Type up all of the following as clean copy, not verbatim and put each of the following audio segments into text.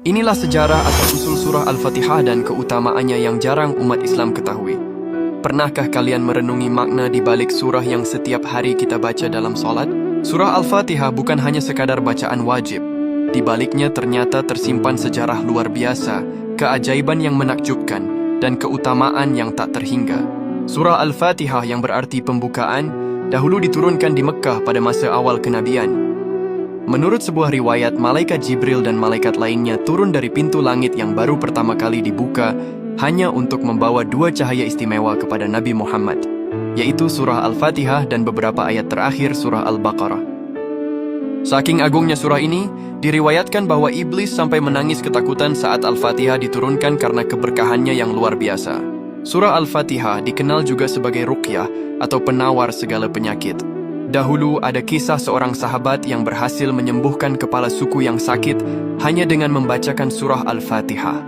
Inilah sejarah asal-usul surah Al-Fatihah dan keutamaannya yang jarang umat Islam ketahui. Pernahkah kalian merenungi makna di balik surah yang setiap hari kita baca dalam solat? Surah Al-Fatihah bukan hanya sekadar bacaan wajib. Di baliknya ternyata tersimpan sejarah luar biasa, keajaiban yang menakjubkan, dan keutamaan yang tak terhingga. Surah Al-Fatihah yang berarti pembukaan, dahulu diturunkan di Mekah pada masa awal kenabian. Menurut sebuah riwayat, malaikat Jibril dan malaikat lainnya turun dari pintu langit yang baru pertama kali dibuka hanya untuk membawa dua cahaya istimewa kepada Nabi Muhammad, yaitu surah Al-Fatihah dan beberapa ayat terakhir surah Al-Baqarah. Saking agungnya surah ini, diriwayatkan bahwa iblis sampai menangis ketakutan saat Al-Fatihah diturunkan karena keberkahannya yang luar biasa. Surah Al-Fatihah dikenal juga sebagai ruqyah atau penawar segala penyakit. Dahulu ada kisah seorang sahabat yang berhasil menyembuhkan kepala suku yang sakit hanya dengan membacakan surah Al-Fatihah.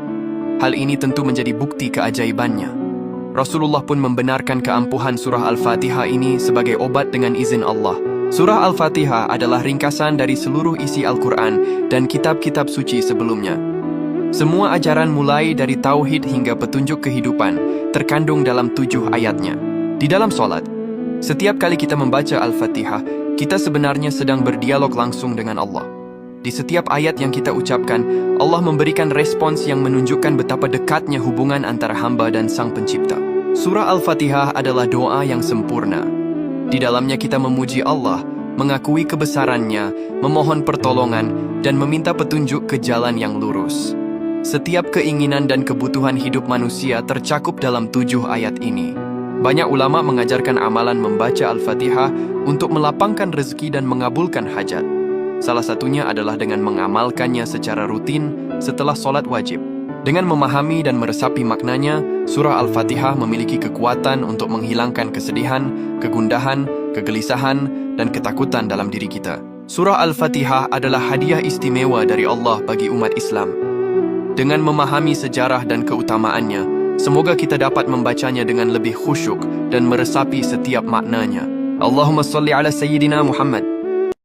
Hal ini tentu menjadi bukti keajaibannya. Rasulullah pun membenarkan keampuhan surah Al-Fatihah ini sebagai obat dengan izin Allah. Surah Al-Fatihah adalah ringkasan dari seluruh isi Al-Quran dan kitab-kitab suci sebelumnya. Semua ajaran mulai dari tauhid hingga petunjuk kehidupan terkandung dalam 7 ayatnya. Di dalam solat, setiap kali kita membaca Al-Fatihah, kita sebenarnya sedang berdialog langsung dengan Allah. Di setiap ayat yang kita ucapkan, Allah memberikan respons yang menunjukkan betapa dekatnya hubungan antara hamba dan Sang Pencipta. Surah Al-Fatihah adalah doa yang sempurna. Di dalamnya kita memuji Allah, mengakui kebesarannya, memohon pertolongan, dan meminta petunjuk ke jalan yang lurus. Setiap keinginan dan kebutuhan hidup manusia tercakup dalam 7 ayat ini. Banyak ulama mengajarkan amalan membaca Al-Fatihah untuk melapangkan rezeki dan mengabulkan hajat. Salah satunya adalah dengan mengamalkannya secara rutin setelah solat wajib. Dengan memahami dan meresapi maknanya, surah Al-Fatihah memiliki kekuatan untuk menghilangkan kesedihan, kegundahan, kegelisahan, dan ketakutan dalam diri kita. Surah Al-Fatihah adalah hadiah istimewa dari Allah bagi umat Islam. Dengan memahami sejarah dan keutamaannya, semoga kita dapat membacanya dengan lebih khusyuk dan meresapi setiap maknanya. Allahumma salli ala Sayyidina Muhammad.